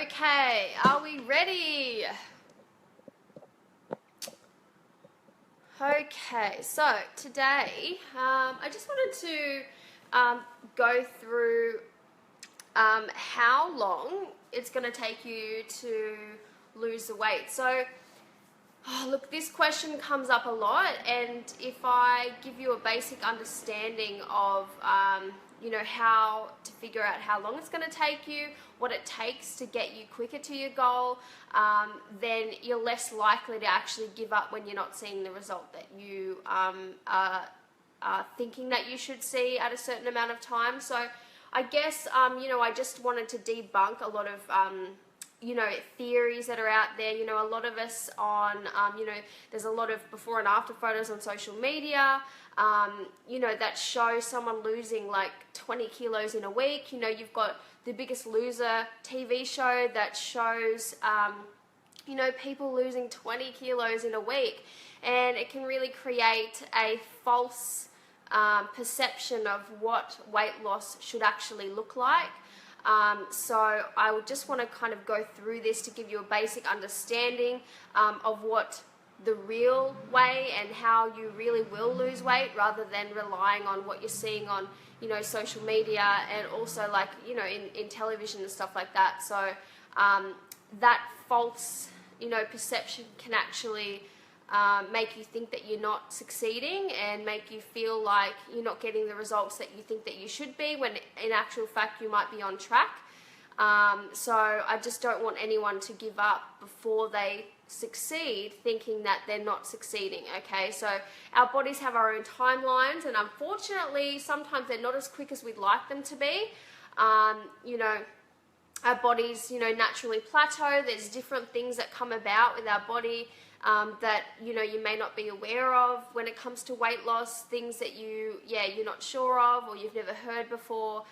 Okay, are we ready? Okay, so today I just wanted to go through how long it's going to take you to lose the weight. So, look, this question comes up a lot, and if I give you a basic understanding of how to figure out how long it's going to take you, what it takes to get you quicker to your goal, then you're less likely to actually give up when you're not seeing the result that you are thinking that you should see at a certain amount of time. So I guess, I just wanted to debunk a lot of theories that are out there. A lot of us on, there's a lot of before and after photos on social media, that show someone losing like 20 kilos in a week. You've got The Biggest Loser TV show that shows, people losing 20 kilos in a week. And it can really create a false perception of what weight loss should actually look like. So I would just want to kind of go through this to give you a basic understanding of what the real way and how you really will lose weight, rather than relying on what you're seeing on, social media and also like, in television and stuff like that. So that false, perception can actually make you think that you're not succeeding and make you feel like you're not getting the results that you think that you should be, when in actual fact you might be on track. So I just don't want anyone to give up before they succeed thinking that they're not succeeding. Okay, so our bodies have our own timelines, and unfortunately sometimes they're not as quick as we'd like them to be. Our bodies naturally plateau. There's different things that come about with our body that you may not be aware of when it comes to weight loss, things that you're not sure of or you've never heard before.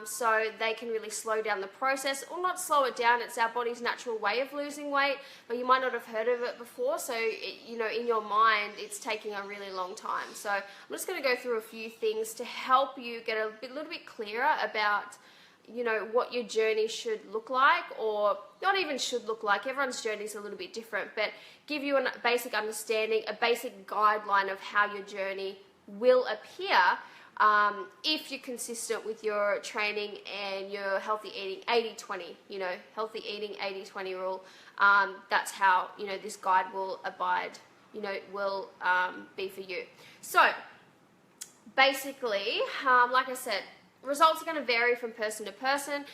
So they can really slow down the process, or not slow it down. It's our body's natural way of losing weight, but you might not have heard of it before. So in your mind it's taking a really long time. So I'm just going to go through a few things to help you get a little bit clearer about what your journey should look like, or not even should look like. Everyone's journey is a little bit different, but give you a basic understanding, a basic guideline of how your journey will appear if you're consistent with your training and your healthy eating 80-20, healthy eating 80-20 rule. That's how, this guide will will be for you. So basically, like I said, results are going to vary from person to person.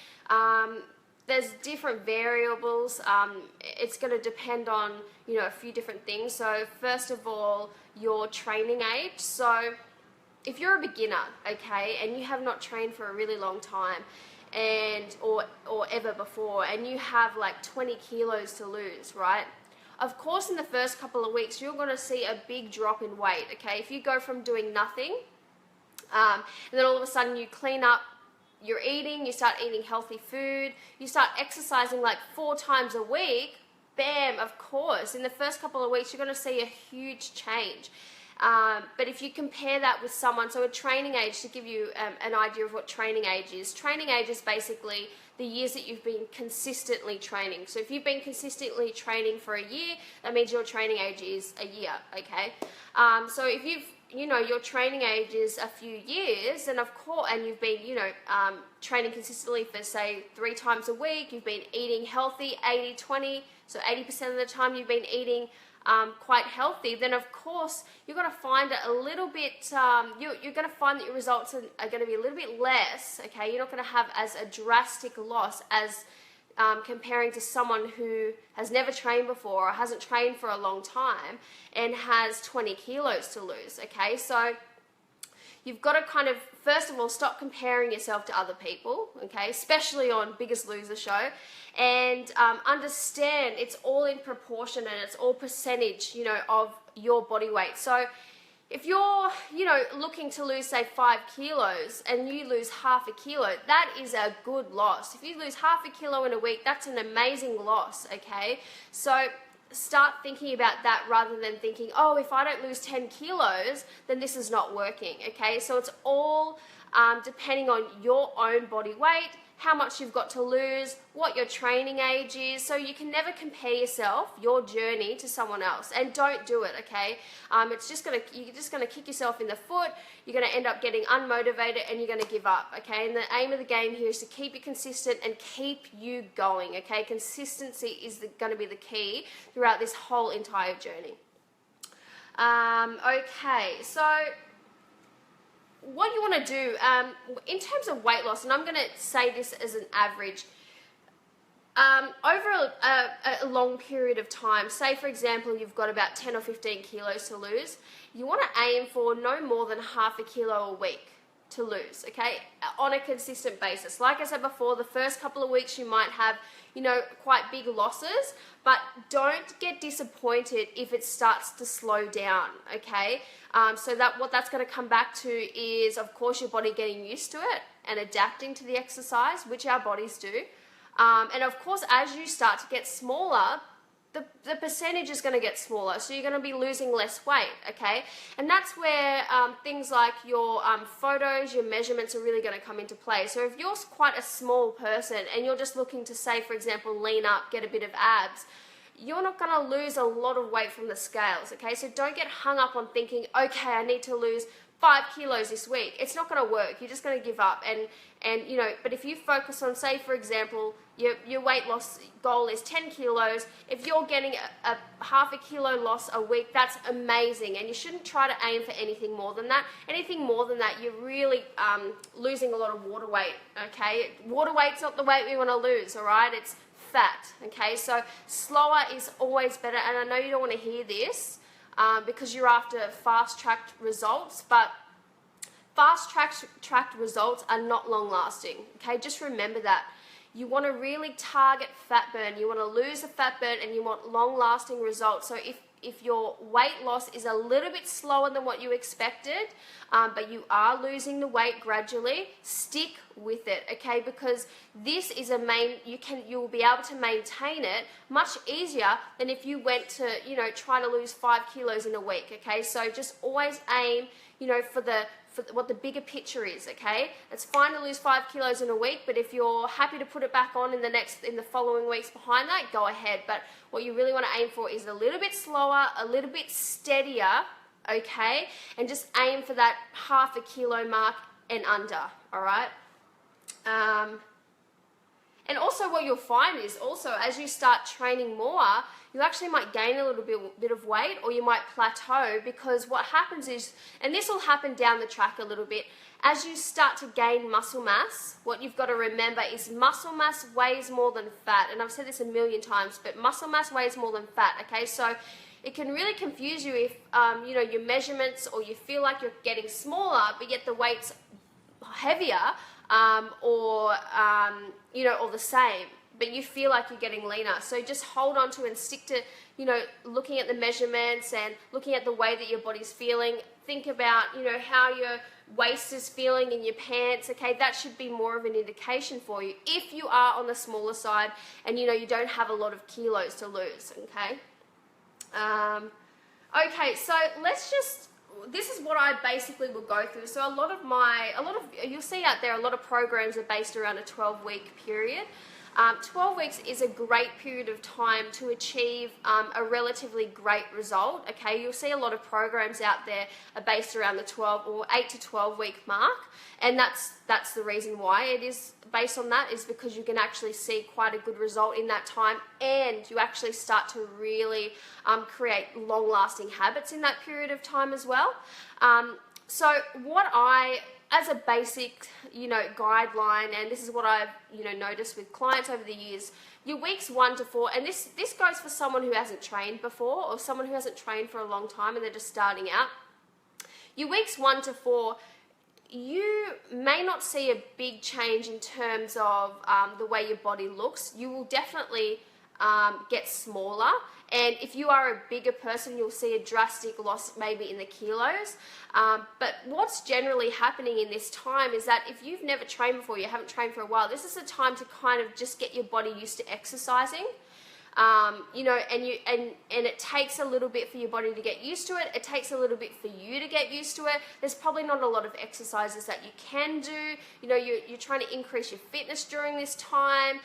There's different variables. It's going to depend on, a few different things. So first of all, your training age. So if you're a beginner, okay, and you have not trained for a really long time or ever before, and you have like 20 kilos to lose, right? Of course, in the first couple of weeks, you're going to see a big drop in weight, okay? If you go from doing nothing, and then all of a sudden you clean up your eating, you start eating healthy food, you start exercising like 4 times a week, bam, of course, in the first couple of weeks, you're going to see a huge change. But if you compare that with someone, so a training age, to give you an idea of what training age is basically the years that you've been consistently training. So if you've been consistently training for a year, that means your training age is a year, okay? So if you've your training age is a few years, and of course, and you've been, training consistently for say 3 times a week, you've been eating healthy 80-20, so 80% of the time you've been eating quite healthy, then of course you're going to find it a little bit, you're going to find that your results are going to be a little bit less, okay? You're not going to have as a drastic loss as comparing to someone who has never trained before or hasn't trained for a long time and has 20 kilos to lose, okay? So you've got to kind of, first of all, stop comparing yourself to other people, okay, especially on Biggest Loser show, and understand it's all in proportion and it's all percentage, of your body weight. So if you're, looking to lose, say, 5 kilos and you lose half a kilo, that is a good loss. If you lose half a kilo in a week, that's an amazing loss, okay? So start thinking about that rather than thinking, oh, if I don't lose 10 kilos, then this is not working, okay? So it's all depending on your own body weight, how much you've got to lose, what your training age is, so you can never compare yourself, your journey, to someone else, and don't do it, okay? You're just gonna kick yourself in the foot, you're gonna end up getting unmotivated, and you're gonna give up, okay? And the aim of the game here is to keep you consistent and keep you going, okay? Consistency is gonna be the key throughout this whole entire journey. Okay, so what you want to do in terms of weight loss, and I'm going to say this as an average, over a long period of time, say for example you've got about 10 or 15 kilos to lose, you want to aim for no more than half a kilo a week to lose, okay, on a consistent basis. Like I said before, the first couple of weeks you might have, you know, quite big losses, but don't get disappointed if it starts to slow down, okay? So what that's going to come back to is, of course, your body getting used to it and adapting to the exercise, which our bodies do. And of course, as you start to get smaller, the percentage is going to get smaller, so you're going to be losing less weight, okay? And that's where things like your photos, your measurements are really going to come into play. So if you're quite a small person and you're just looking to, say, for example, lean up, get a bit of abs, you're not going to lose a lot of weight from the scales, okay? So don't get hung up on thinking, okay, I need to lose 5 kilos this week. It's not going to work. You're just going to give up. And you know, but if you focus on, say, for example, your weight loss goal is 10 kilos, if you're getting a half a kilo loss a week, that's amazing. And you shouldn't try to aim for anything more than that. Anything more than that, you're really losing a lot of water weight, okay? Water weight's not the weight we want to lose, all right? It's fat, okay? So slower is always better. And I know you don't want to hear this, because you're after fast-tracked results, but fast-tracked results are not long-lasting, okay? Just remember that. You want to really target fat burn. You want to lose the fat burn, and you want long-lasting results. So if your weight loss is a little bit slower than what you expected, but you are losing the weight gradually, stick with it, okay? Because this is you will be able to maintain it much easier than if you went to, you know, try to lose 5 kilos in a week, okay? So just always aim, you know, for what the bigger picture is, okay? It's fine to lose 5 kilos in a week, but if you're happy to put it back on in the following weeks behind that, go ahead. But what you really want to aim for is a little bit slower, a little bit steadier, okay? And just aim for that half a kilo mark and under, all right? And also what you'll find is also as you start training more, you actually might gain a little bit of weight, or you might plateau, because what happens is, and this will happen down the track a little bit, as you start to gain muscle mass, what you've got to remember is muscle mass weighs more than fat. And I've said this a million times, but muscle mass weighs more than fat, okay? So it can really confuse you if, you know, your measurements, or you feel like you're getting smaller, but yet the weight's heavier, you know, or the same, but you feel like you're getting leaner. So just hold on to and stick to, you know, looking at the measurements and looking at the way that your body's feeling. Think about, you know, how your waist is feeling in your pants, okay? That should be more of an indication for you if you are on the smaller side and, you know, you don't have a lot of kilos to lose, okay? Okay, so this is what I basically will go through. So you'll see out there, a lot of programs are based around a 12-week period. 12 weeks is a great period of time to achieve a relatively great result, okay? You'll see a lot of programs out there are based around the 12 or 8 to 12 week mark, and that's the reason why it is based on that, is because you can actually see quite a good result in that time, and you actually start to really create long-lasting habits in that period of time as well. So what as a basic, you know, guideline, and this is what I've, you know, noticed with clients over the years, your weeks 1 to 4, and this goes for someone who hasn't trained before, or someone who hasn't trained for a long time and they're just starting out. Your weeks 1 to 4, you may not see a big change in terms of the way your body looks. You will definitely get smaller, and if you are a bigger person, you'll see a drastic loss maybe in the kilos. But what's generally happening in this time is that if you've never trained before, you haven't trained for a while, this is a time to kind of just get your body used to exercising. you know, and it takes a little bit for your body to get used to it. It takes a little bit for you to get used to it. There's probably not a lot of exercises that you can do. You know, you're trying to increase your fitness during this time.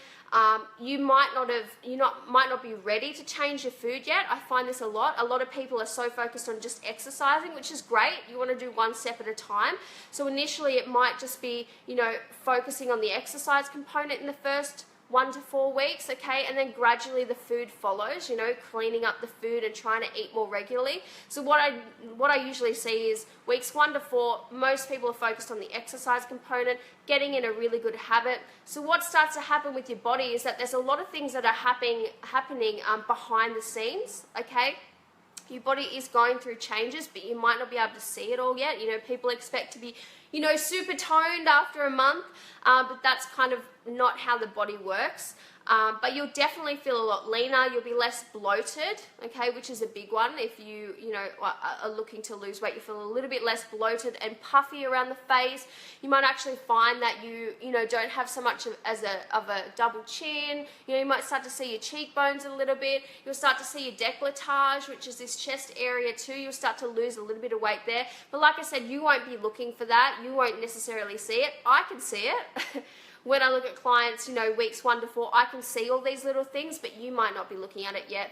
You might not be ready to change your food yet. I find this a lot. A lot of people are so focused on just exercising, which is great. You want to do one step at a time. So initially it might just be, you know, focusing on the exercise component in the first 1 to 4 weeks, okay, and then gradually the food follows, you know, cleaning up the food and trying to eat more regularly. So what I usually see is weeks 1 to 4, most people are focused on the exercise component, getting in a really good habit. So what starts to happen with your body is that there's a lot of things that are happening behind the scenes, okay? Your body is going through changes, but you might not be able to see it all yet. You know, people expect to be, you know, super toned after a month, but that's kind of not how the body works. But you'll definitely feel a lot leaner. You'll be less bloated, okay, which is a big one. If you know, are looking to lose weight, you feel a little bit less bloated and puffy around the face. You might actually find that you know, don't have so much of a double chin. You know, you might start to see your cheekbones a little bit. You'll start to see your décolletage, which is this chest area too. You'll start to lose a little bit of weight there. But like I said, you won't be looking for that. You won't necessarily see it. I can see it. When I look at clients, you know, weeks 1 to 4, I can see all these little things, but you might not be looking at it yet.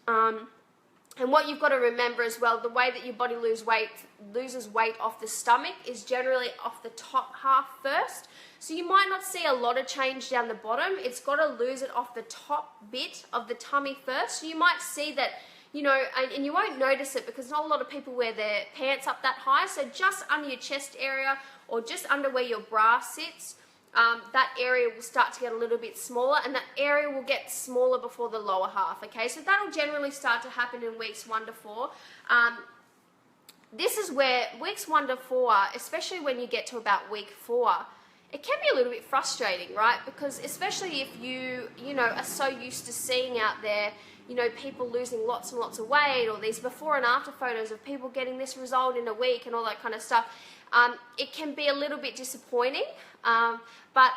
And what you've got to remember as well, the way that your body loses weight off the stomach is generally off the top half first. So you might not see a lot of change down the bottom. It's got to lose it off the top bit of the tummy first. So you might see that, you know, and you won't notice it because not a lot of people wear their pants up that high. So just under your chest area or just under where your bra sits, that area will start to get a little bit smaller, and that area will get smaller before the lower half, okay? So that'll generally start to happen in weeks 1 to 4. This is where weeks 1 to 4, especially when you get to about week 4, it can be a little bit frustrating, right? Because especially if you know, are so used to seeing out there, you know, people losing lots and lots of weight, or these before and after photos of people getting this result in a week and all that kind of stuff, it can be a little bit disappointing, but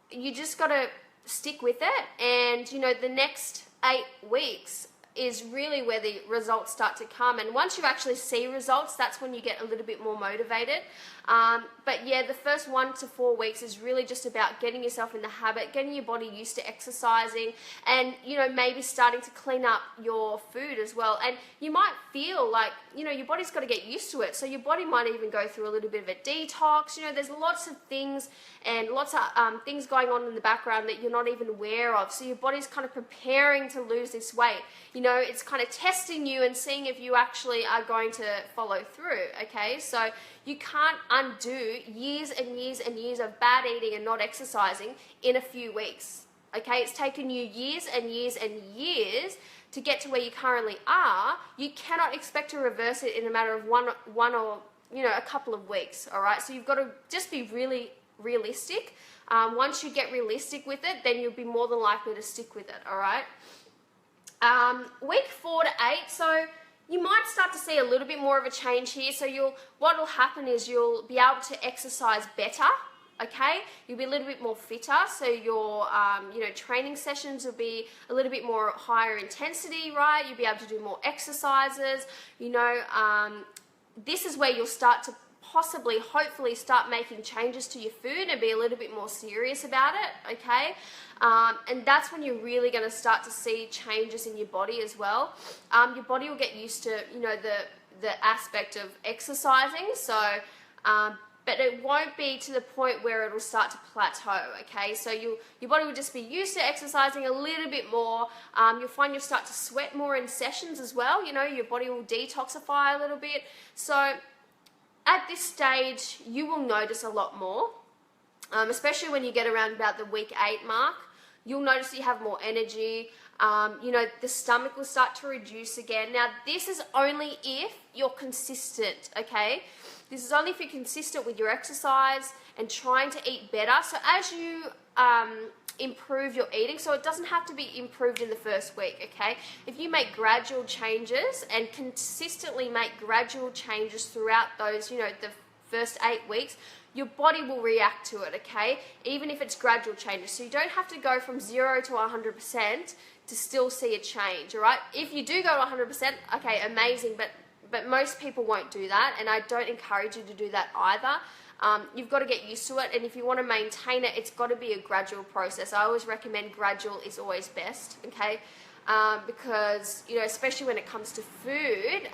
you just got to stick with it. And, you know, the next 8 weeks is really where the results start to come. And once you actually see results, that's when you get a little bit more motivated. But yeah, the first 1 to 4 weeks is really just about getting yourself in the habit, getting your body used to exercising, and, you know, maybe starting to clean up your food as well. And you might feel like, you know, your body's got to get used to it. So your body might even go through a little bit of a detox. You know, there's lots of things and lots of things going on in the background that you're not even aware of. So your body's kind of preparing to lose this weight. You know, it's kind of testing you and seeing if you actually are going to follow through, okay? So you can't undo years and years and years of bad eating and not exercising in a few weeks, okay? It's taken you years and years and years to get to where you currently are. You cannot expect to reverse it in a matter of one or, you know, a couple of weeks, all right? So you've got to just be really realistic. Once you get realistic with it, then you'll be more than likely to stick with it, all right? Week 4 to 8, so you might start to see a little bit more of a change here. So what will happen is you'll be able to exercise better, okay? You'll be a little bit more fitter, so your you know, training sessions will be a little bit more higher intensity, right? You'll be able to do more exercises, you know. This is where you'll start to possibly, hopefully, start making changes to your food and be a little bit more serious about it, okay? And that's when you're really going to start to see changes in your body as well. Your body will get used to, you know, the aspect of exercising, so, but it won't be to the point where it'll start to plateau, okay? So your body will just be used to exercising a little bit more. You'll find you'll start to sweat more in sessions as well. You know, your body will detoxify a little bit. So at this stage, you will notice a lot more, especially when you get around about the week 8 mark. You'll notice that you have more energy. You know, the stomach will start to reduce again. Now, this is only if you're consistent, okay? This is only if you're consistent with your exercise and trying to eat better. So as you improve your eating, so it doesn't have to be improved in the first week, okay? If you make gradual changes and consistently make gradual changes throughout those, you know, the first 8 weeks, your body will react to it, okay? Even if it's gradual changes. So you don't have to go from 0 to 100% to still see a change, all right? If you do go to 100%, okay, amazing, but most people won't do that, and I don't encourage you to do that either. You've got to get used to it, and if you want to maintain it, it's got to be a gradual process. I always recommend gradual is always best, okay? Because, you know, especially when it comes to food,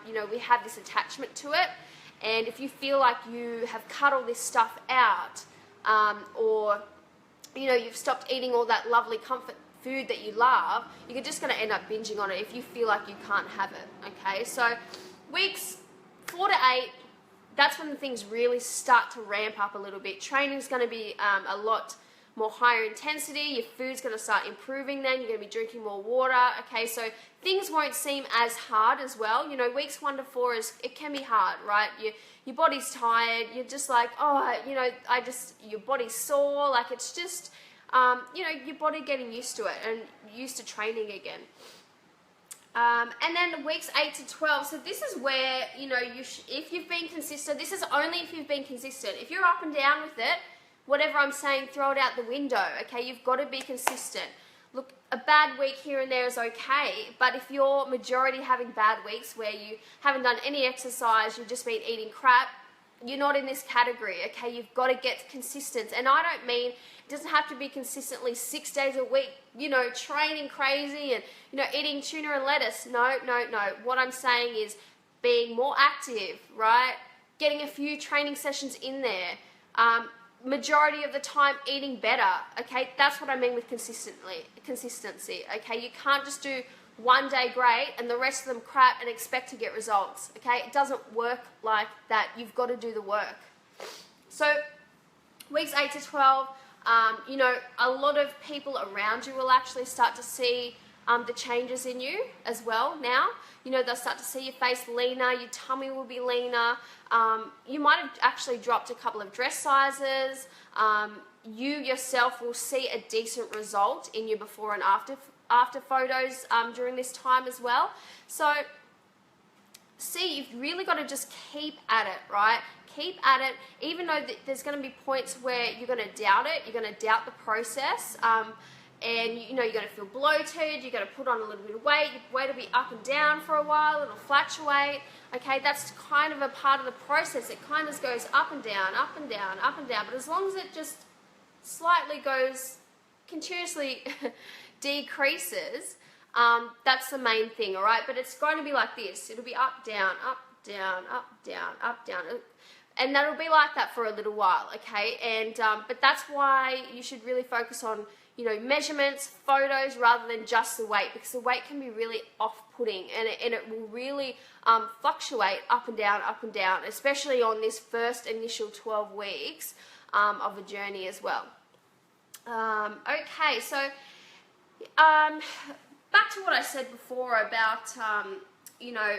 you know, we have this attachment to it, and if you feel like you have cut all this stuff out, or, you know, you've stopped eating all that lovely comfort food that you love, you're just going to end up binging on it if you feel like you can't have it, okay? So weeks 4 to 8, that's when things really start to ramp up a little bit. Training's going to be a lot more higher intensity. Your food's going to start improving then. You're going to be drinking more water, okay? So things won't seem as hard as well. You know, weeks 1 to 4, it can be hard, right? Your body's tired. You're just like, oh, you know, your body's sore. Like, it's just, you know, your body getting used to it and used to training again. And then weeks 8 to 12, so this is where, you know, if you've been consistent, this is only if you've been consistent. If you're up and down with it, whatever I'm saying, throw it out the window, okay? You've got to be consistent. Look, a bad week here and there is okay, but if you're majority having bad weeks where you haven't done any exercise, you've just been eating crap, you're not in this category, okay? You've got to get consistent. And I don't mean, it doesn't have to be consistently 6 days a week, you know, training crazy and, you know, eating tuna and lettuce. No. What I'm saying is being more active, right? Getting a few training sessions in there. Majority of the time eating better, okay? That's what I mean with consistency, okay? You can't just do one day great and the rest of them crap and expect to get results, okay? It doesn't work like that. You've got to do the work. So weeks 8 to 12, you know, a lot of people around you will actually start to see the changes in you as well now. You know, they'll start to see your face leaner, your tummy will be leaner. You might have actually dropped a couple of dress sizes. You yourself will see a decent result in your before and after photos during this time as well. So see, you've really got to just keep at it, right? Keep at it, even though there's going to be points where you're going to doubt it, you're going to doubt the process, and you know, you're going to feel bloated, you're going to put on a little bit of weight, your weight will be up and down for a while, it'll fluctuate, okay? That's kind of a part of the process. It kind of goes up and down, up and down, up and down, but as long as it just slightly goes, continuously decreases, that's the main thing, all right? But it's going to be like this. It'll be up, down, up, down, up, down, up, down. And that'll be like that for a little while, okay? And but that's why you should really focus on, you know, measurements, photos, rather than just the weight, because the weight can be really off-putting, and it will really fluctuate up and down, especially on this first initial 12 weeks of a journey as well. Okay, so back to what I said before about, you know,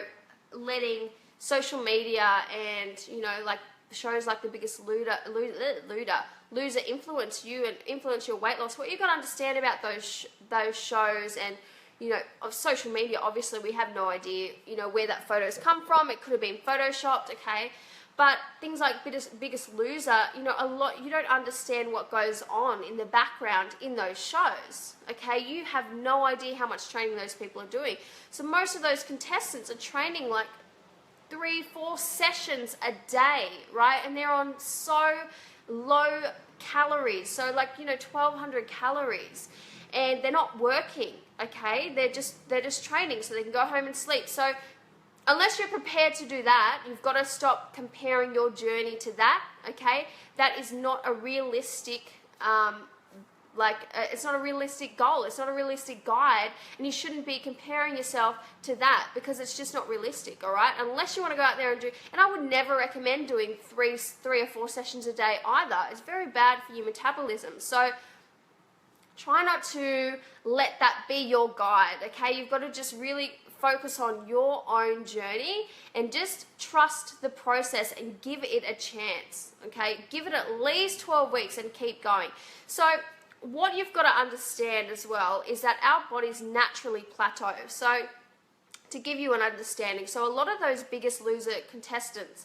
letting social media and, you know, like shows like The Biggest Loser influence you and influence your weight loss. What you've got to understand about those shows and, you know, of social media, obviously we have no idea, you know, where that photo's come from. It could have been photoshopped, okay? But things like Biggest Loser, you know, you don't understand what goes on in the background in those shows, okay? You have no idea how much training those people are doing. So most of those contestants are training like 3-4 sessions a day, right? And they're on so low calories, so like, you know, 1,200 calories, and they're not working, okay? They're just training so they can go home and sleep. So unless you're prepared to do that, you've got to stop comparing your journey to that, okay? That is not a realistic, it's not a realistic goal. It's not a realistic guide, and you shouldn't be comparing yourself to that because it's just not realistic, all right? Unless you want to go out there and do, and I would never recommend doing three or 4 sessions a day either. It's very bad for your metabolism. So try not to let that be your guide, okay? You've got to just really focus on your own journey and just trust the process and give it a chance, okay? Give it at least 12 weeks and keep going. So what you've got to understand as well is that our bodies naturally plateau. So to give you an understanding, so a lot of those Biggest Loser contestants,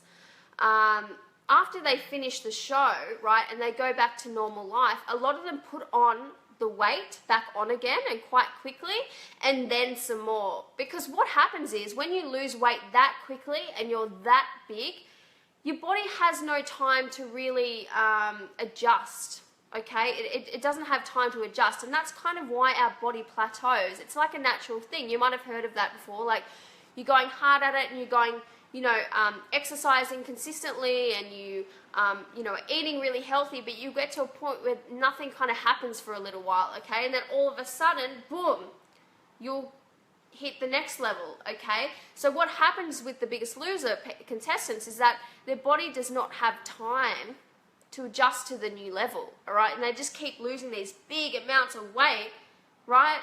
after they finish the show, right, and they go back to normal life, a lot of them put on the weight back on again and quite quickly, and then some more. Because what happens is when you lose weight that quickly and you're that big, your body has no time to really adjust. Okay, it doesn't have time to adjust, and that's kind of why our body plateaus. It's like a natural thing. You might have heard of that before. Like, you're going hard at it and you're going, exercising consistently, and you eating really healthy, but you get to a point where nothing kind of happens for a little while, okay? And then all of a sudden, boom, you'll hit the next level, okay? So what happens with the Biggest Loser contestants is that their body does not have time to adjust to the new level, all right? And they just keep losing these big amounts of weight, right?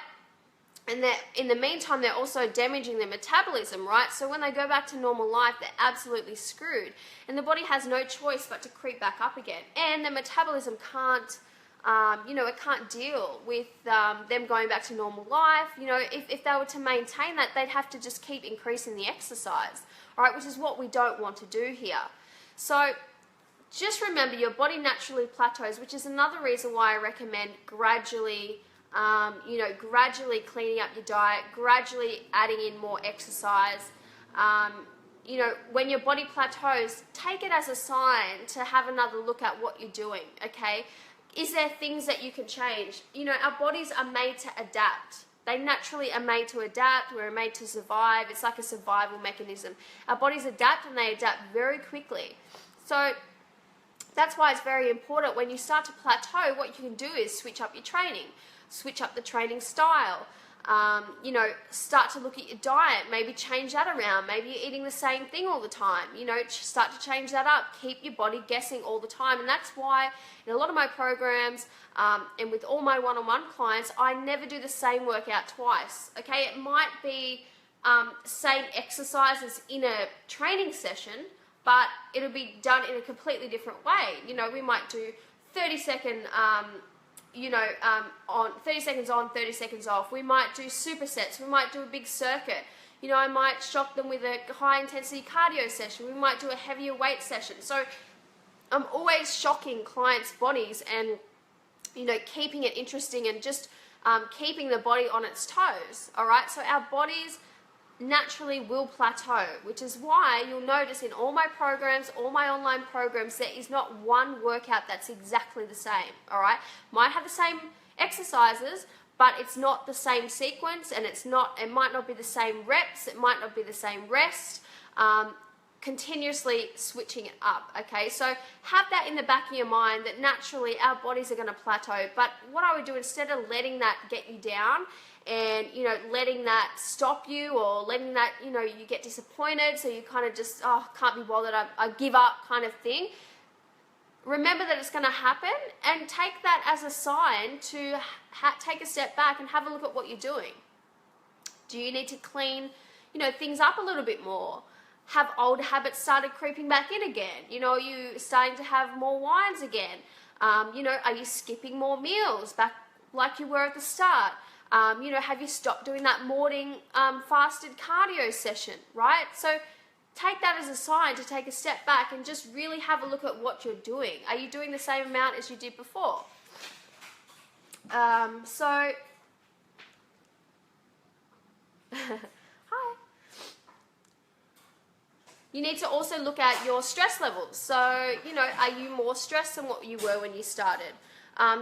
And that in the meantime, they're also damaging their metabolism, right? So when they go back to normal life, they're absolutely screwed. And the body has no choice but to creep back up again. And the metabolism can't, it can't deal with them going back to normal life. If they were to maintain that, they'd have to just keep increasing the exercise, all right? Which is what we don't want to do here. So just remember, your body naturally plateaus, which is another reason why I recommend gradually cleaning up your diet, gradually adding in more exercise. When your body plateaus, take it as a sign to have another look at what you're doing, okay? Is there things that you can change? Our bodies are made to adapt. They naturally are made to adapt. We're made to survive. It's like a survival mechanism. Our bodies adapt, and they adapt very quickly. So that's why it's very important when you start to plateau, what you can do is switch up your training. Switch up the training style, start to look at your diet, maybe change that around. Maybe you're eating the same thing all the time, start to change that up. Keep your body guessing all the time. And that's why in a lot of my programs and with all my one-on-one clients, I never do the same workout twice, okay? It might be same exercises in a training session, but it'll be done in a completely different way. We might do 30-second on 30 seconds on, 30 seconds off. We might do supersets. We might do a big circuit. I might shock them with a high intensity cardio session. We might do a heavier weight session. So I'm always shocking clients' bodies and, keeping it interesting and just keeping the body on its toes. All right. So our bodies naturally will plateau, which is why you'll notice in all my programs, all my online programs, there is not one workout that's exactly the same, all right? Might have the same exercises, but it's not the same sequence, and it might not be the same reps, it might not be the same rest, continuously switching it up, okay? So have that in the back of your mind that naturally our bodies are gonna plateau, but what I would do instead of letting that get you down and, letting that stop you, or letting that, you get disappointed, so you kind of just, can't be bothered, I give up kind of thing. Remember that it's going to happen, and take that as a sign to take a step back and have a look at what you're doing. Do you need to clean, things up a little bit more? Have old habits started creeping back in again? Are you starting to have more wines again? Are you skipping more meals back like you were at the start? Have you stopped doing that morning fasted cardio session, right? So take that as a sign to take a step back and just really have a look at what you're doing. Are you doing the same amount as you did before? Hi. You need to also look at your stress levels. So, are you more stressed than what you were when you started?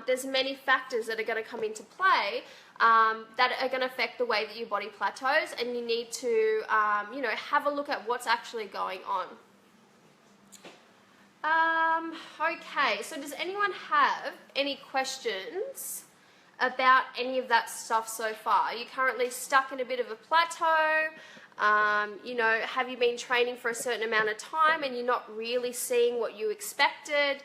There's many factors that are going to come into play that are going to affect the way that your body plateaus, and you need to, have a look at what's actually going on. Okay, so does anyone have any questions about any of that stuff so far? Are you currently stuck in a bit of a plateau? Have you been training for a certain amount of time and you're not really seeing what you expected?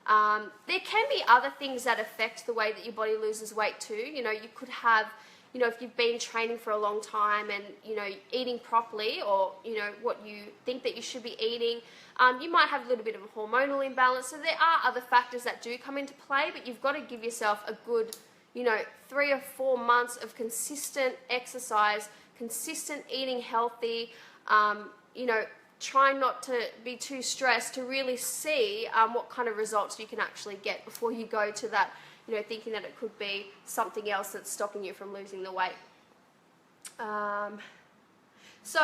There can be other things that affect the way that your body loses weight too. You could have, if you've been training for a long time and, eating properly, or, what you think that you should be eating, you might have a little bit of a hormonal imbalance. So there are other factors that do come into play, but you've got to give yourself a good, 3 or 4 months of consistent exercise, consistent eating healthy, try not to be too stressed to really see what kind of results you can actually get before you go to that, thinking that it could be something else that's stopping you from losing the weight. So,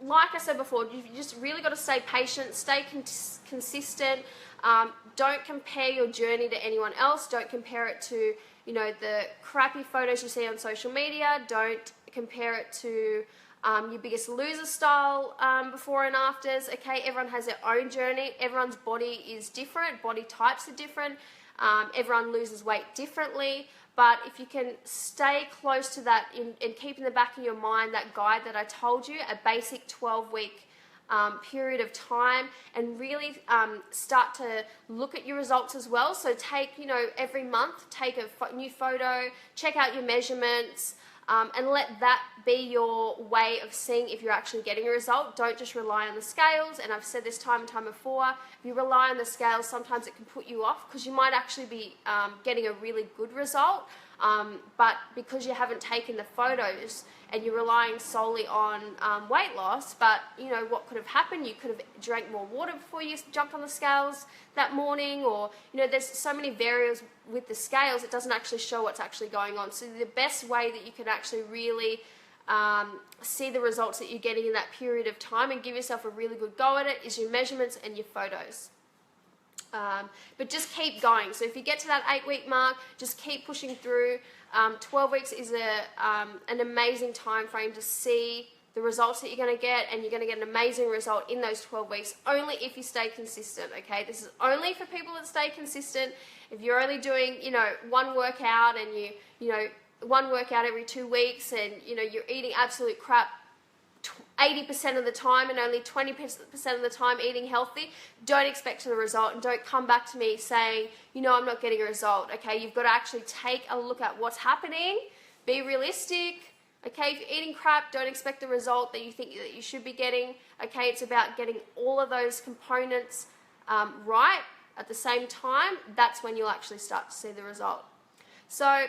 like I said before, you've just really got to stay patient, stay consistent. Don't compare your journey to anyone else. Don't compare it to, the crappy photos you see on social media. Don't compare it to your Biggest Loser style before and afters. Okay, everyone has their own journey. Everyone's body is different. Body types are different. Everyone loses weight differently. But if you can stay close to that and keep in the back of your mind that guide that I told you, a basic 12-week period of time, and really start to look at your results as well. So take, every month, take a new photo, check out your measurements, and let that be your way of seeing if you're actually getting a result. Don't just rely on the scales, and I've said this time and time before, if you rely on the scales, sometimes it can put you off because you might actually be getting a really good result, but because you haven't taken the photos and you're relying solely on weight loss, but what could have happened? You could have drank more water before you jumped on the scales that morning, or there's so many variables with the scales, it doesn't actually show what's actually going on. So the best way that you can actually really see the results that you're getting in that period of time and give yourself a really good go at it is your measurements and your photos. But just keep going. So if you get to that 8-week mark, just keep pushing through. 12 weeks is an amazing time frame to see the results that you're going to get, and you're going to get an amazing result in those 12 weeks only if you stay consistent. Okay, this is only for people that stay consistent. If you're only doing one workout and one workout every 2 weeks, and you're eating absolute crap 80% of the time and only 20% of the time eating healthy, don't expect the result, and don't come back to me saying, I'm not getting a result. Okay, you've got to actually take a look at what's happening, be realistic. Okay, if you're eating crap, don't expect the result that you think that you should be getting. Okay, it's about getting all of those components right at the same time. That's when you'll actually start to see the result. So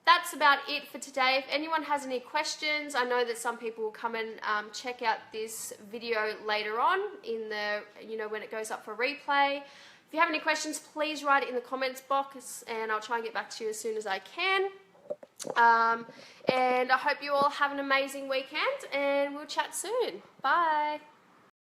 that's about it for today. If anyone has any questions, I know that some people will come and check out this video later on in the, when it goes up for replay. If you have any questions, please write it in the comments box, and I'll try and get back to you as soon as I can. And I hope you all have an amazing weekend, and we'll chat soon. Bye.